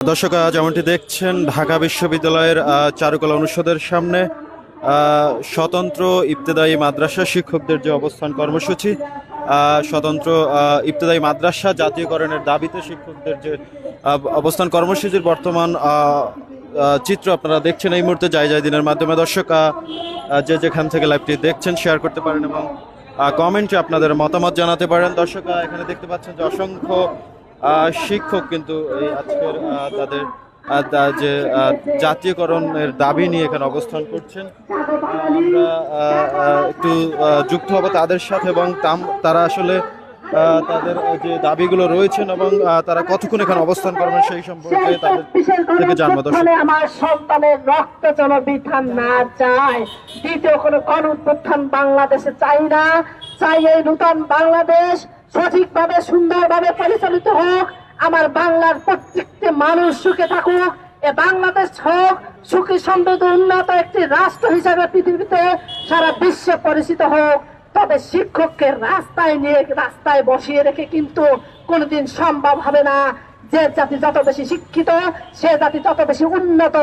দর্শক, যেমনটি দেখছেন ঢাকা বিশ্ববিদ্যালয়ের চারুকলা অনুষদের সামনে স্বতন্ত্র ইবতেদায়ী মাদ্রাসা শিক্ষকদের যে অবস্থান কর্মসূচি, স্বতন্ত্র ইবতেদায়ী মাদ্রাসা জাতীয়করণের দাবিতে শিক্ষকদের যে অবস্থান কর্মসূচির বর্তমান চিত্র আপনারা দেখছেন এই মুহূর্তে যাই দিনের মাধ্যমে। দর্শক, যে যেখান থেকে লাইভটি দেখছেন শেয়ার করতে পারেন এবং কমেন্টে আপনাদের মতামত জানাতে পারেন। দর্শক, এখানে দেখতে পাচ্ছেন যে অসংখ্য শিক্ষক কিন্তু এই আজকের তাদের যে জাতীয়করণের দাবি নিয়ে এখানে অবস্থান করছেন। আমরা একটু যুক্ত হব তাদের সাথে এবং তারা আসলে তাদের যে দাবিগুলো রয়েছেন এবং তারা কতক্ষণ এখানে অবস্থান করবেন সেই সম্পর্কে তাদের থেকে জানবো। আমার সন্তানের রক্ত যেন বৃথা না যায়, দ্বিতীয় কোনো গণঅভ্যুত্থান বাংলাদেশে চাই না। চাই এই নতুন বাংলাদেশ সঠিকভাবে সুন্দরভাবে পরিচালিত হোক, আমার বাংলার প্রত্যেকটি মানুষ সুখে থাকুক, এ বাংলাদেশ হোক সুখী সমৃদ্ধ উন্নত একটি রাষ্ট্র হিসাবে পৃথিবীতে সারা বিশ্বে পরিচিত হোক। তবে শিক্ষককে রাস্তায় বসিয়ে রেখে কিন্তু কোনোদিন সম্ভব হবে না। যে জাতি যত বেশি শিক্ষিত সে জাতি তত বেশি উন্নত।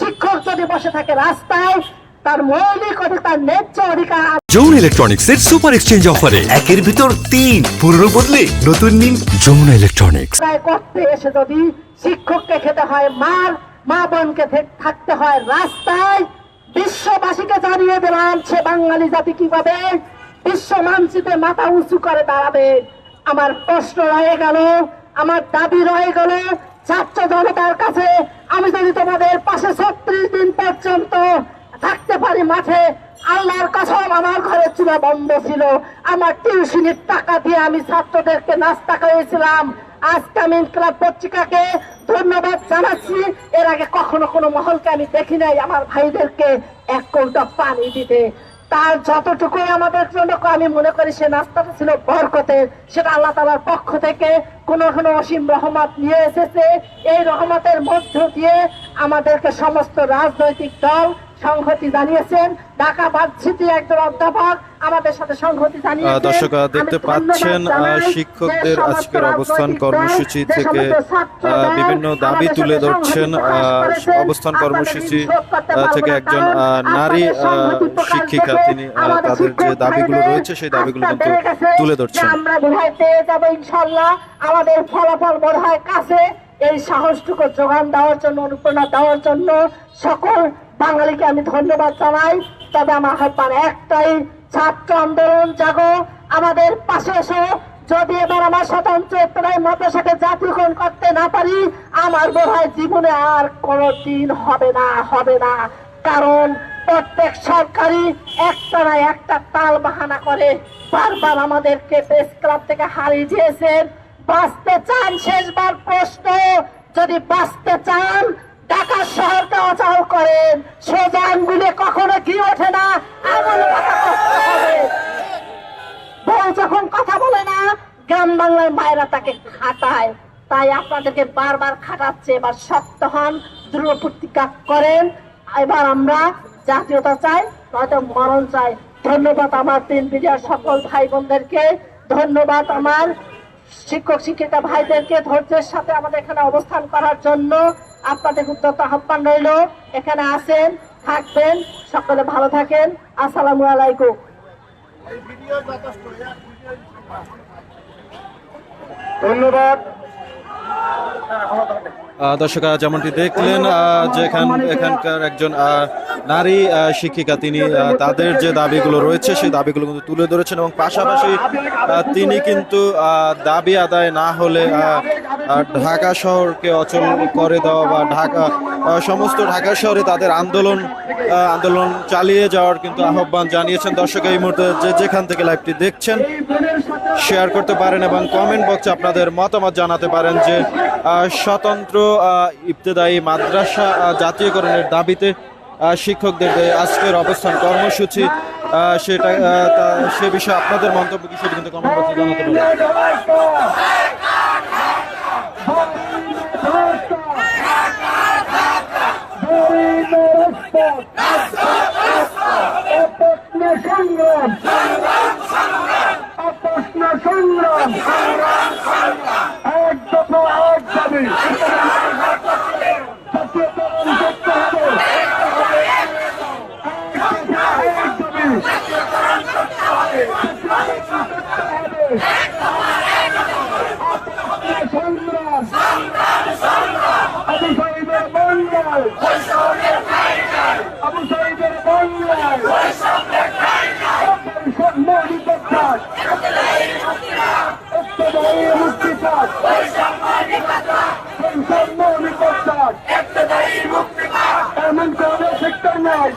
শিক্ষক যদি বসে থাকে রাস্তায়, তার মৌলিক অধিকার ন্যায্য অধিকার। যমুনা ইলেকট্রনিক্স এর সুপার এক্সচেঞ্জ অফারে একের ভিতর 3 পুরনো বদলে নতুন নিন যমুনা ইলেকট্রনিক্স। করতে এসে যদি শিক্ষককে খেতে হয় মার, মা বোনকে থাকতে হয় রাস্তায়, বিশ্ববাসীকে জানিয়ে দিলাম সে বাঙালি জাতি কিভাবে বিশ্ব মানচিত্রে মাথা উঁচু করে দাঁড়াবে। আমার প্রশ্ন রয়ে গেল, আমার দাবি রয়ে গেল ছাত্র জনতার কাছে, আমি যদি তোমাদের পাশে 36 দিন পর্যন্ত থাকতে পারি মাঠে, আল্লাহর কসম আমার ঘরের চুলা বন্ধ ছিল, আমার টিউশনির টাকা দিয়ে আমি ছাত্রদেরকে নাস্তা খাইয়েছিলাম। আজকে আমি ইনকিলাব পত্রিকাকে ধন্যবাদ জানাচ্ছি। এর আগে কখনো কোনো মহলকে আমি দেখি নাই আমার ভাইদেরকে 1 কৌটা পানি দিতে। তার যতটুকুই আমাদের জন্য আমি মনে করি সে নাস্তাটা ছিল বরকতের, সেটা আল্লাহ তাআলার পক্ষ থেকে কোনো অসীম রহমত নিয়ে এসেছে। এই রহমতের মধ্য দিয়ে আমাদেরকে সমস্ত রাজনৈতিক দল সংহতি জানিয়েছেন। ঢাকা ভার্সিটি একজন অধ্যাপক আমাদের সাথে সংহতি জানিয়েছেন। দর্শক, দেখতে পাচ্ছেন শিক্ষকদের আজকের অবস্থান কর্মসূচি থেকে বিভিন্ন দাবি তুলে ধরছেন। অবস্থান কর্মসূচি থেকে একজন নারী শিক্ষিকা, তিনি তাদের যে দাবিগুলো রয়েছে সেই দাবিগুলো কিন্তু তুলে ধরছেন। আমরা বোধহয় পেয়ে যাবো ইনশাআল্লাহ, আমাদের ফলাফল বোধহয় কাছে। এই সাহসটুকু যোগান দেওয়ার জন্য, অনুপ্রেরণা দেওয়ার জন্য সকল বাঙালিকে আমি ধন্যবাদ জানাই। তবে আমার আহ্বান একটাই, ছাত্র আন্দোলন জাগো, আমাদের পাশে এসো। যদি এবার আমার স্বতন্ত্র ইবতেদায়ী মাদ্রাসাকে জাতীয়করণ করতে না পারি, আমার বোধহয় জীবনে আর কোনোদিন হবে না। কারণ প্রত্যেক সরকারি একটা না একটা তাল বাহানা করে বারবার আমাদেরকে প্রেস ক্লাব থেকে হারিয়ে দিয়েছেন। বাঁচতে চান, শেষবার প্রশ্ন, যদি বাঁচতে চান ঢাকা শহরকে অচল করেন, সোজা আঙ্গুলে কখনো কি ওঠে না, এমন কথা করতে হবে। বউ যখন কথা বলে না, গ্রাম বাংলার মায়েরা তাকে খাটায়। তাই আপনাদেরকে বারবার খাটাচ্ছে। এবার শক্ত হন, দৃঢ় প্রতিজ্ঞা করেন। এবার আমরা জাতীয়তা চাই, নয়তো মরণ চাই। ধন্যবাদ আমার প্রিন্ট মিডিয়ার সকল ভাই বোনদেরকে, ধন্যবাদ আমার শিক্ষক শিক্ষিকা ভাইদেরকে ধৈর্যের সাথে আমাদের এখানে অবস্থান করার জন্য। আপনাদের উদ্যত আহ্বান রইল, এখানে আসেন, থাকবেন, সকলে ভালো থাকেন। আসসালামু আলাইকুম। ধন্যবাদ। দর্শক, যেমনটি দেখলেন যে এখানকার একজন নারী শিক্ষিকা, তিনি তাদের যে দাবিগুলো রয়েছে সেই দাবিগুলো কিন্তু তুলে ধরেছেন এবং পাশাপাশি তিনি কিন্তু দাবি আদায় না হলে ঢাকা শহরকে অচল করে দেওয়া বা সমস্ত ঢাকা শহরে তাদের আন্দোলন চালিয়ে যাওয়ার কিন্তু আহ্বান জানিয়েছেন। দর্শক, এই মুহূর্তে যেখান থেকে লাইভটি দেখছেন শেয়ার করতে পারেন এবং কমেন্ট বক্সে আপনাদের মতামত জানাতে পারেন যে স্বতন্ত্র ইবতেদায়ী মাদ্রাসা জাতীয়করণের দাবিতে শিক্ষকদের আজকের অবস্থান কর্মসূচি, সে বিষয়ে আপনাদের মন্তব্য কি সেটা কিন্তু কমেন্ট বক্সে জানাতে পারেন। সংগ্রাম এক দফা এক দাবি নাই আবু সাইদের বাংলায় মৌলিক অধিকার ইত্তেদায়ী মুক্তিকার মৌলিক অধিকার এমন কোন সেক্টর নাই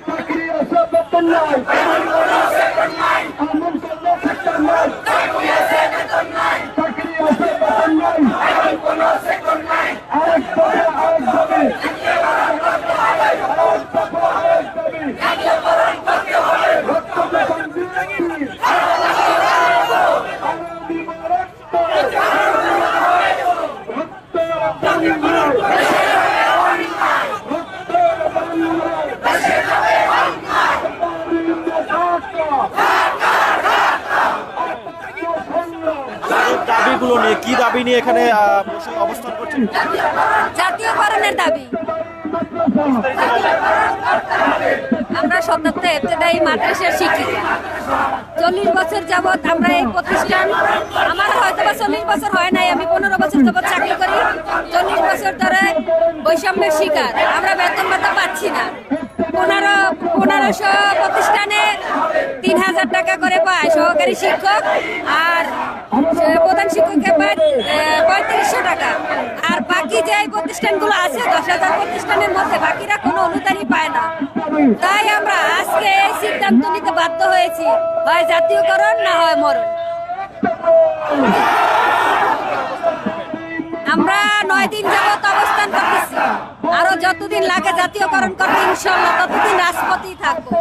চাকরি আছে বেতন নাই এমন কোন সেক্টর নাই চাকরি আছে বেতন নাই আরেক দফা আরেক দাবি দাবিগুলো নিয়ে কি দাবি নিয়ে এখানে বসে অবস্থান করছেন? জাতীয়করণের দাবি। আমরা সদ্যপ্ত ইবতেদায়ী মাদ্রাসার শিক্ষিকা। 40 বছর যাবৎ আমরা এই প্রতিষ্ঠান, আমার হয়তো বা 40 বছর হয় নাই, আমি 15 বছর যাবৎ চাকরি করি। 40 বছর ধরে বৈষম্যের শিকার, আমরা বেতন ভাতা পাচ্ছি না। 1500 প্রতিষ্ঠানে 3000 টাকা করে পায় সহকারী শিক্ষক, আর প্রধান শিক্ষককে পায় 3500 টাকা। আর বাকি যে প্রতিষ্ঠানগুলো আছে 10,000 প্রতিষ্ঠানের মধ্যে বাকিরা কোনো অনুদানই পায় না। তাই আমরা আজকে এই সিদ্ধান্ত নিতে বাধ্য হয়েছি, হয় জাতীয়করণ না হয় মরণ। আমরা 9 দিন যাবত অবস্থান করতেছি, আরো যতদিন লাগে জাতীয়করণ করতে ইনশাআল্লাহ ততদিন রাজপথেই থাকবো।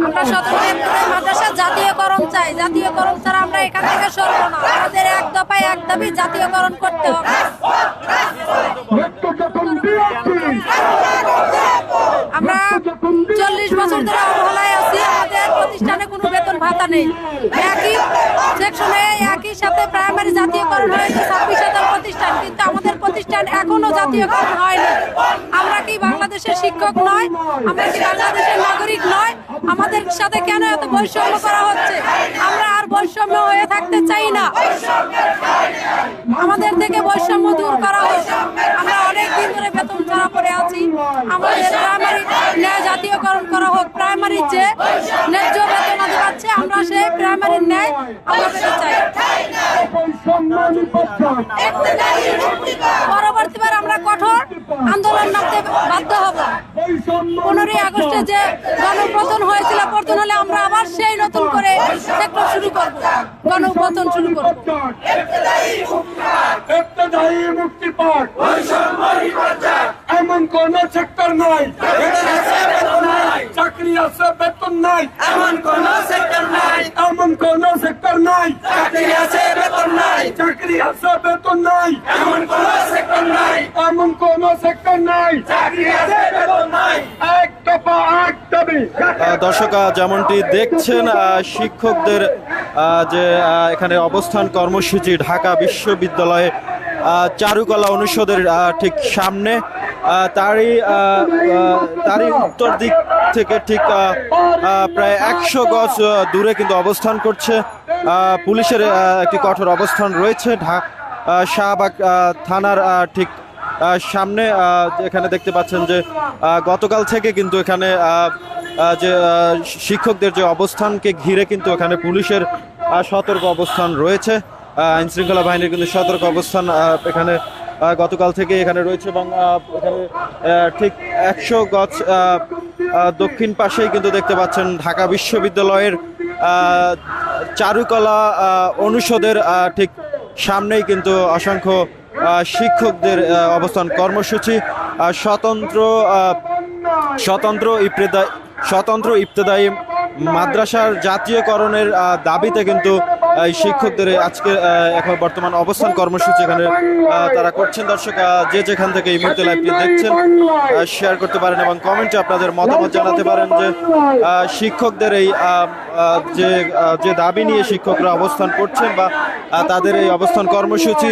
আমরা সদরে মাদ্রাসা জাতীয়করণ চাই, জাতীয়করণ ছাড়া আমরা এখান থেকে সরবো না। আমাদের এক দফায় এক দাবি জাতীয়করণ করতে হবে। আমরা 40 বছর ধরে অবহেলায় আছি, আমাদের প্রতিষ্ঠানে কোনো বেতন ভাতা নেই। একই সেকশনে একই সাথে প্রাইমারি জাতীয়করণ হয়েছে 26,000 প্রতিষ্ঠান, কিন্তু আমাদের প্রতিষ্ঠান এখনো জাতীয়করণ হয়নি। আমরা কি বাংলাদেশের শিক্ষক নয়? আমরা কি বাংলাদেশের নাগরিক নয়? আমাদের সাথে কেন এত বৈষম্য করা হচ্ছে? আমরা আর বৈষম্য হয়ে থাকতে চাই না। আমাদের থেকে বৈষম্য দূর করা হোক। আমরা অনেক দিন ধরে বেতন ছাড়া পড়ে আছি, আমাদের প্রাইমারি ন্যায় জাতীয়করণ করা হোক। প্রাইমারি যে ন্যায্য বেতন পাচ্ছে, আমরা সেই প্রাইমারির ন্যায় আমরা পেতে চাই। পরবর্তীবার আমরা কঠোর আন্দোলন নামতে বাধ্য হব। 15ই আগস্টে যে গণপ্রথন হয়েছিল, প্রথন হলে আমরা আবার সেই নতুন করে সেক্টর শুরু করব, গণপ্রথন শুরু করব। এমন কোন সেক্টর নাই, চাকরি আছে বেতন নাই, এমন কোন সেক্টর নাই, এমন কোন সেক্টর নাই, চাকরি আছে বেতন নাই, চাকরি আছে বেতন নাই, এমন কোন সেক্টর নাই, এমন কোন সেক্টর নাই, চাকরি আছে বেতন নাই, এক দফা এক দাবি। দর্শক, যেমনটি দেখছেন শিক্ষকদের যে এখানে অবস্থান কর্মসূচি ঢাকা বিশ্ববিদ্যালয়ে চারুকলা অনুষদের ঠিক সামনে, তারই উত্তর দিক থেকে ঠিক প্রায় 100 গজ দূরে কিন্তু অবস্থান করছে পুলিশের একটি কঠোর অবস্থান রয়েছে শাহবাগ থানার ঠিক সামনে। এখানে দেখতে পাচ্ছেন যে গতকাল থেকে কিন্তু এখানে যে শিক্ষকদের যে অবস্থানকে ঘিরে কিন্তু এখানে পুলিশের সতর্ক অবস্থান রয়েছে। আইন শৃঙ্খলা বাহিনীর কিন্তু সতর্ক অবস্থান এখানে গতকাল থেকে এখানে রয়েছে, এবং এখানে ঠিক 100 গজ দক্ষিণ পাশেই কিন্তু দেখতে পাচ্ছেন ঢাকা বিশ্ববিদ্যালয়ের চারুকলা অনুষদের ঠিক সামনেই কিন্তু অসংখ্য শিক্ষকদের অবস্থান কর্মসূচি। স্বতন্ত্র ইবতেদায়ী মাদ্রাসার জাতীয়করণের দাবিতে কিন্তু এই শিক্ষকদের আজকে এখন বর্তমান অবস্থান কর্মসূচি এখানে তারা করছেন। দর্শক, যে যেখান থেকে এই মুহূর্তে লাইভটি দেখছেন শেয়ার করতে পারেন এবং কমেন্টে আপনাদের মতামত জানাতে পারেন যে শিক্ষকদের এই যে দাবি নিয়ে শিক্ষকরা অবস্থান করছেন বা তাদের এই অবস্থান কর্মসূচি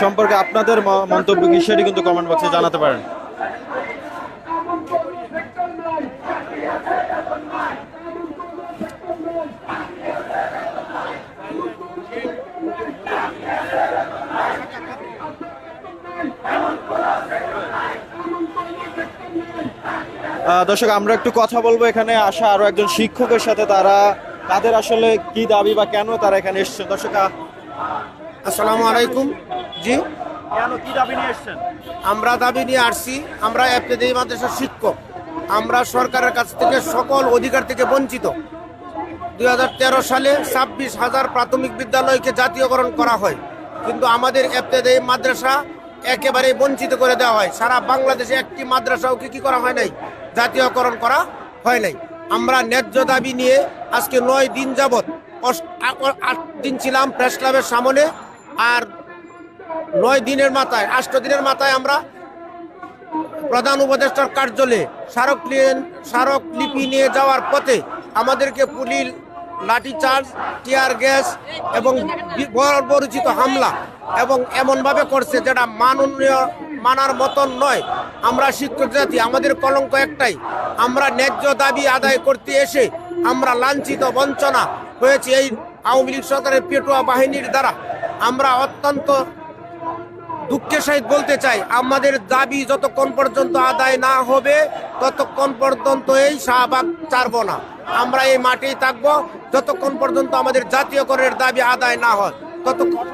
সম্পর্কে আপনাদের মন্তব্য কি সেটি কিন্তু কমেন্ট বক্সে জানাতে পারেন। দর্শক আমরা একটু কথা বলবো এখানে আসা আরো একজন শিক্ষকের সাথে, তাদের আসলে কি দাবি বা কেন তারা এখানে এসেছেন। দর্শক আসসালামু আলাইকুম। জি, কেন কি দাবি নিয়ে এসেছেন? আমরা দাবি নিয়ে আসছি, আমরা ইবতেদায়ী মাদ্রাসার শিক্ষক, আমরা সরকারের কাছ থেকে সকল অধিকার থেকে বঞ্চিত। 2013 সালে 26,000 প্রাথমিক বিদ্যালয়কে জাতীয়করণ করা হয়, কিন্তু আমাদের ইবতেদায়ী মাদ্রাসা একেবারে বঞ্চিত করে দেওয়া হয়। সারা বাংলাদেশে একটি মাদ্রাসাও কি করা হয় নাই, জাতীয়করণ করা হয় নাই। আমরা ন্যায্য দাবি নিয়ে আজকে 9 দিন যাবৎ 8 দিন ছিলাম প্রেস ক্লাবের সামনে, আর 8 দিনের মাথায় আমরা প্রধান উপদেষ্টার কার্যালয়ে স্মারকলিপি নিয়ে যাওয়ার পথে আমাদেরকে পুলিশ লাঠিচার্জ, টিয়ার গ্যাস এবং বর্বরোচিত হামলা এবং এমনভাবে করছে যেটা মানার মতন নয়। আমরা শিক্ষক জাতি, আমাদের কলঙ্ক একটাই, আমরা ন্যায্য দাবি আদায় করতে এসে আমরা লাঞ্ছিত বঞ্চনা হয়েছে এই আওয়ামী লীগ সরকারের পেটুয়া বাহিনীর দ্বারা। আমরা অত্যন্ত দুঃখের সহিত বলতে চাই, আমাদের দাবি যতক্ষণ পর্যন্ত আদায় না হবে ততক্ষণ পর্যন্ত এই শাহবাগ ছাড়ব না। আমরা এই মাঠেই থাকবো যতক্ষণ পর্যন্ত আমাদের জাতীয়করণের দাবি আদায় না হয় ততক্ষণ।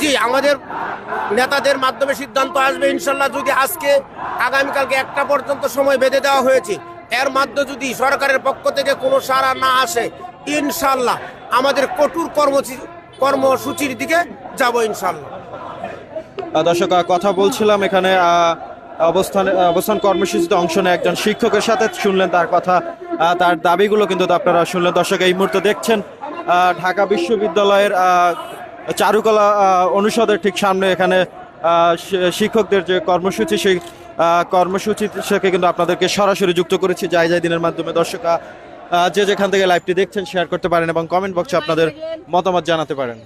জি, আমাদের নেতাদের মাধ্যমে সিদ্ধান্ত আসবে ইনশাল্লাহ। যদি আজকে আগামীকালকে 1টা পর্যন্ত সময় বেঁধে দেওয়া হয়েছে, এর মাধ্যমে যদি সরকারের পক্ষ থেকে কোনো সাড়া না আসে, ইনশাল্লাহ আমাদের কঠোর কর্মসূচির দিকে যাব ইনশাল্লাহ। দর্শক কথা বলছিলাম এখানে অবস্থান কর্মসূচিতে অংশ নেয় একজন শিক্ষকের সাথে, শুনলেন তার কথা, তার দাবিগুলো কিন্তু আপনারা শুনলেন। দর্শক এই মুহূর্তে দেখছেন ঢাকা বিশ্ববিদ্যালয়ের চারুকলা অনুষদের ঠিক সামনে এখানে শিক্ষকদের যে কর্মসূচি, সেই কর্মসূচি থেকে কিন্তু আপনাদেরকে সরাসরি যুক্ত করেছি যাই দিনের মাধ্যমে। দর্শক যে যেখান থেকে লাইভটি দেখছেন শেয়ার করতে পারেন এবং কমেন্ট বক্সে আপনাদের মতামত জানাতে পারেন।